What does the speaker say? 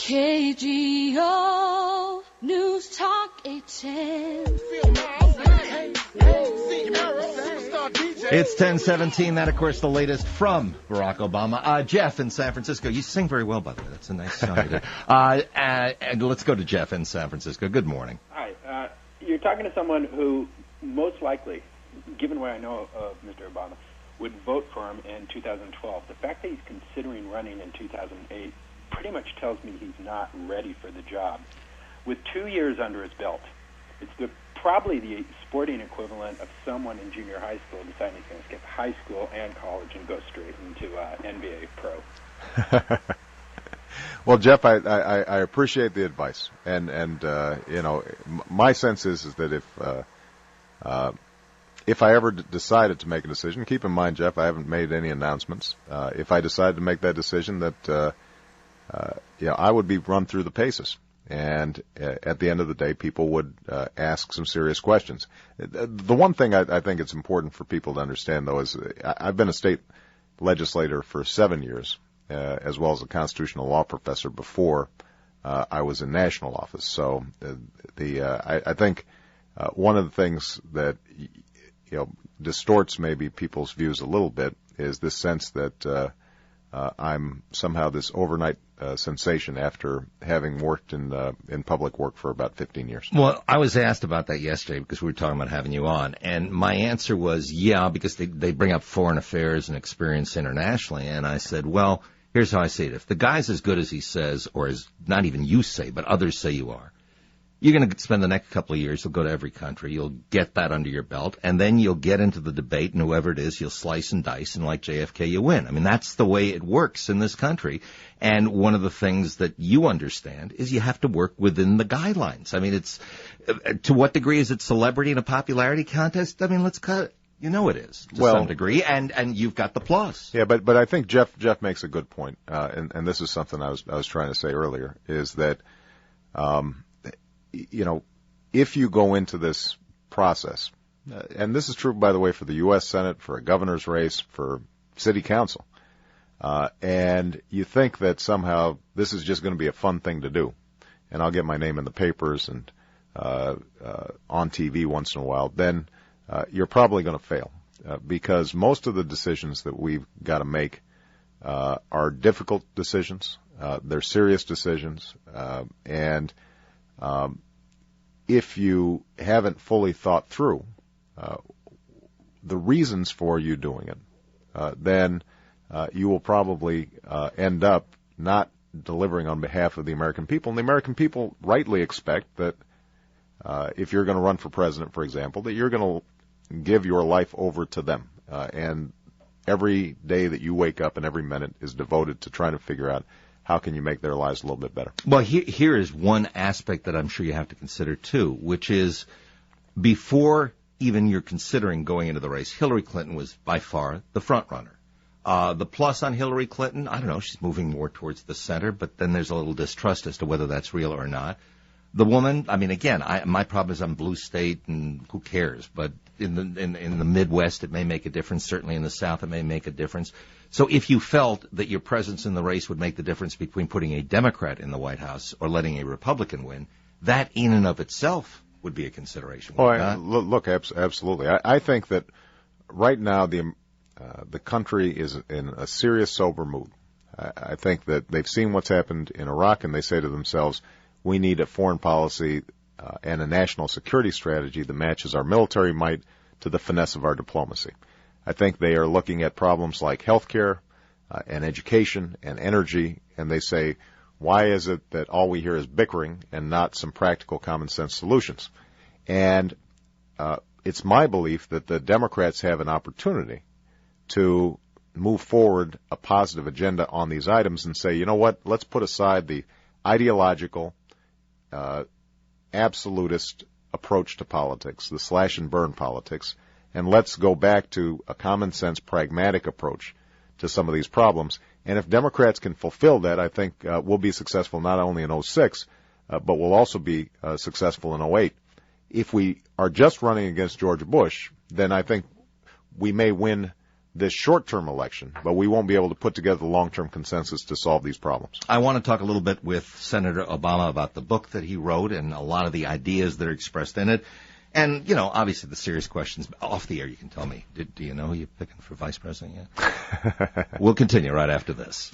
KGO News Talk 810. It's 10:17. That, of course, the latest from Barack Obama. Jeff in San Francisco. You sing very well, by the way. That's a nice song you did. And let's go to Jeff in San Francisco. Good morning. Hi. You're talking to someone who most likely, given what I know of Mr. Obama, would vote for him in 2012. The fact that he's considering running in 2008 pretty much tells me he's not ready for the job. With 2 years under his belt, it's probably the sporting equivalent of someone in junior high school deciding he's going to skip high school and college and go straight into NBA pro. Well, Jeff, I appreciate the advice, and you know, my sense is that if I ever decided to make a decision, keep in mind, Jeff, I haven't made any announcements. If I decided to make that decision, that I would be run through the paces. And at the end of the day, people would ask some serious questions. The one thing I think it's important for people to understand, though, is I've been a state legislator for 7 years, as well as a constitutional law professor before I was in national office. So I think one of the things that distorts maybe people's views a little bit is this sense that I'm somehow this overnight sensation after having worked in public work for about 15 years. Well, I was asked about that yesterday because we were talking about having you on, and my answer was, yeah, because they bring up foreign affairs and experience internationally, and I said, well, here's how I see it. If the guy's as good as he says, or as not even you say, but others say you are, you're going to spend the next couple of years, you'll go to every country, you'll get that under your belt, and then you'll get into the debate, and whoever it is, you'll slice and dice, and like JFK, you win. I mean, that's the way it works in this country. And one of the things that you understand is you have to work within the guidelines. I mean, it's to what degree is it celebrity in a popularity contest? I mean, let's cut it. You know it is, to some degree, and you've got the plus. Yeah, but I think Jeff makes a good point, and this is something I was trying to say earlier, is that if you go into this process, and this is true, by the way, for the U.S. Senate, for a governor's race, for city council, and you think that somehow this is just going to be a fun thing to do, and I'll get my name in the papers and on TV once in a while, then you're probably going to fail, because most of the decisions that we've got to make are difficult decisions. They're serious decisions, and if you haven't fully thought through the reasons for you doing it, then you will probably end up not delivering on behalf of the American people. And the American people rightly expect that if you're going to run for president, for example, that you're going to give your life over to them. And every day that you wake up and every minute is devoted to trying to figure out how can you make their lives a little bit better? Well, here is one aspect that I'm sure you have to consider, too, which is before even you're considering going into the race, Hillary Clinton was by far the front runner. The plus on Hillary Clinton, I don't know, she's moving more towards the center, but then there's a little distrust as to whether that's real or not. The woman, I mean, again, my problem is I'm blue state, and who cares? But in the Midwest, it may make a difference. Certainly in the South, it may make a difference. So if you felt that your presence in the race would make the difference between putting a Democrat in the White House or letting a Republican win, that in and of itself would be a consideration. Look, absolutely. I think that right now the country is in a serious, sober mood. I think that they've seen what's happened in Iraq, and they say to themselves, we need a foreign policy and a national security strategy that matches our military might to the finesse of our diplomacy. I think they are looking at problems like healthcare and education and energy, and they say, why is it that all we hear is bickering and not some practical common sense solutions? And it's my belief that the Democrats have an opportunity to move forward a positive agenda on these items and say, you know what, let's put aside the ideological, absolutist approach to politics, the slash and burn politics, and let's go back to a common sense, pragmatic approach to some of these problems. And if Democrats can fulfill that, I think we'll be successful not only in 06, but we'll also be successful in 08. If we are just running against George Bush, then I think we may win this short-term election, but we won't be able to put together the long-term consensus to solve these problems. I want to talk a little bit with Senator Obama about the book that he wrote and a lot of the ideas that are expressed in it. And, obviously the serious questions off the air, you can tell me. Do you know who you're picking for vice president yet? We'll continue right after this.